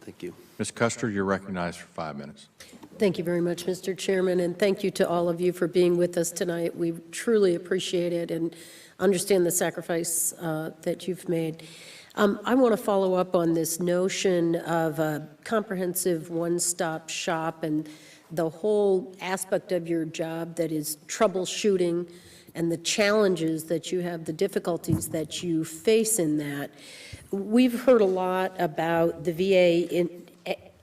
Thank you. Ms. Kuster, you're recognized for 5 minutes. Thank you very much, Mr. Chairman, and thank you to all of you for being with us tonight. We truly appreciate it and understand the sacrifice that you've made. I want to follow up on this notion of a comprehensive one-stop shop and the whole aspect of your job that is troubleshooting and the challenges that you have, the difficulties that you face in that. We've heard a lot about the VA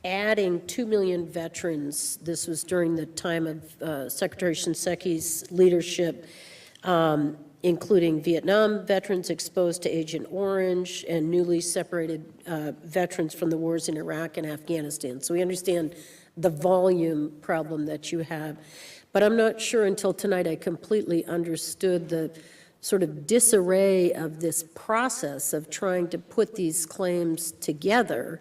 adding 2 million veterans. This was during the time of Secretary Shinseki's leadership, including Vietnam veterans exposed to Agent Orange and newly separated veterans from the wars in Iraq and Afghanistan. So we understand the volume problem that you have. But I'm not sure until tonight I completely understood the sort of disarray of this process of trying to put these claims together.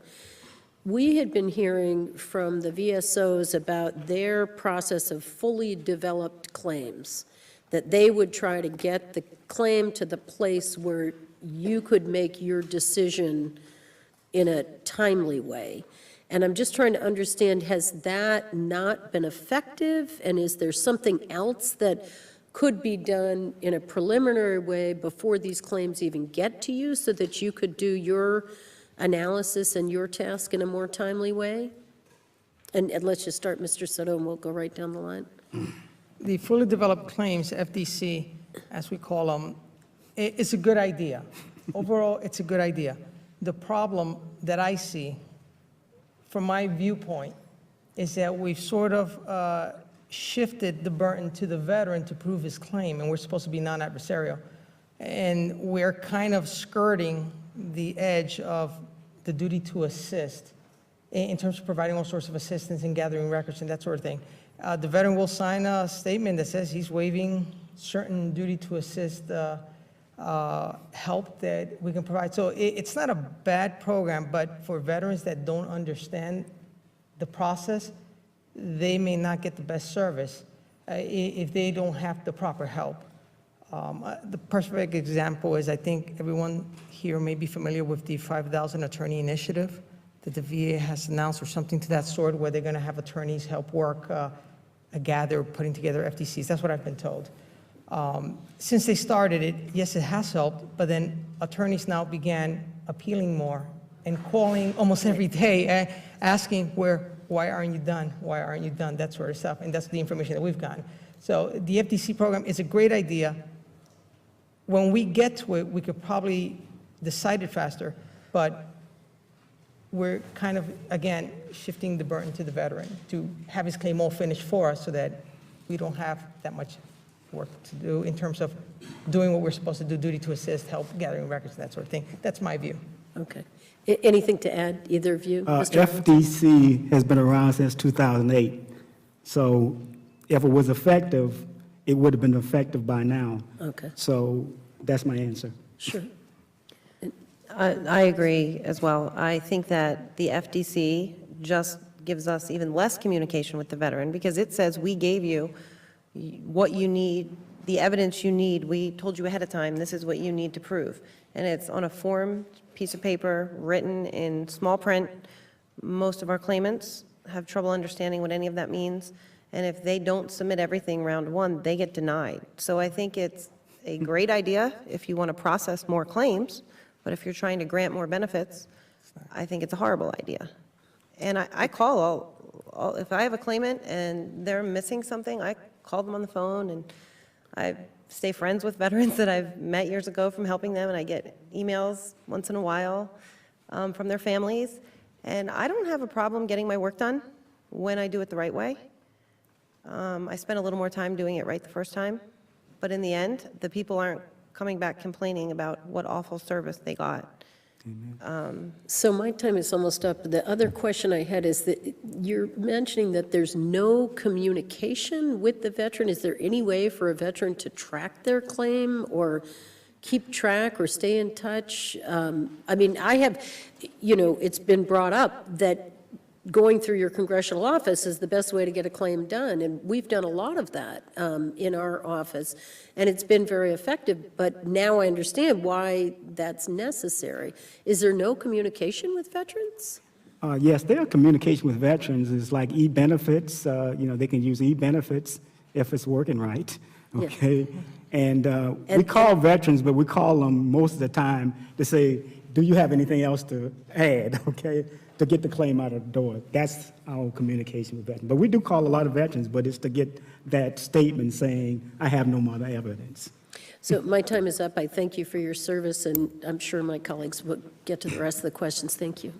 We had been hearing from the VSOs about their process of fully developed claims, that they would try to get the claim to the place where you could make your decision in a timely way. And I'm just trying to understand, has that not been effective? And is there something else that could be done in a preliminary way before these claims even get to you so that you could do your analysis and your task in a more timely way? And let's just start, Mr. Soto, and we'll go right down the line. The fully developed claims, FDC, as we call them, it's a good idea. Overall, it's a good idea. The problem that I see, from my viewpoint, is that we've sort of shifted the burden to the veteran to prove his claim, and we're supposed to be non-adversarial. And we're kind of skirting the edge of the duty to assist in terms of providing all sorts of assistance and gathering records and that sort of thing. The veteran will sign a statement that says he's waiving certain duty to assist help that we can provide. So it's not a bad program, but for veterans that don't understand the process, they may not get the best service if they don't have the proper help. The perfect example is, I think everyone here may be familiar with the 5,000 attorney initiative that the VA has announced, or something to that sort, where they're going to have attorneys help work, gather, putting together FDCs. That's what I've been told. Since they started it, yes, it has helped, but then attorneys now began appealing more and calling almost every day, asking why aren't you done? Why aren't you done? That sort of stuff. And that's the information that we've gotten. So the FDC program is a great idea. When we get to it, we could probably decide it faster, but we're kind of, again, shifting the burden to the veteran to have his claim all finished for us so that we don't have that much work to do in terms of doing what we're supposed to do, duty to assist, help gathering records, that sort of thing. That's my view. Okay. Anything to add, either of you? Mr. FDC has been around since 2008. So if it was effective, it would have been effective by now. Okay. So that's my answer. Sure. I agree as well. I think that the FDC just gives us even less communication with the veteran, because it says we gave you what you need, the evidence you need. We told you ahead of time, this is what you need to prove. And it's on a form, piece of paper, written in small print. Most of our claimants have trouble understanding what any of that means. And if they don't submit everything round one, they get denied. So I think it's a great idea if you want to process more claims, but if you're trying to grant more benefits, I think it's a horrible idea. And I call if I have a claimant and they're missing something, I call them on the phone, and I stay friends with veterans that I've met years ago from helping them, and I get emails once in a while from their families. And I don't have a problem getting my work done when I do it the right way. I spend a little more time doing it right the first time, but in the end, the people aren't coming back complaining about what awful service they got. So my time is almost up. The other question I had is that you're mentioning that there's no communication with the veteran. Is there any way for a veteran to track their claim or keep track or stay in touch? I mean, I have, it's been brought up that going through your congressional office is the best way to get a claim done, and we've done a lot of that in our office, and it's been very effective, but now I understand why that's necessary. Is there no communication with veterans? Yes, their communication with veterans is like e-benefits. They can use e-benefits if it's working right, Yeah. okay? And we And- call veterans, but we call them most of the time to say, do you have anything else to add, okay, to get the claim out of the door? That's our communication with veterans. But we do call a lot of veterans, but it's to get that statement saying, I have no more evidence. So my time is up. I thank you for your service, and I'm sure my colleagues will get to the rest of the questions. Thank you.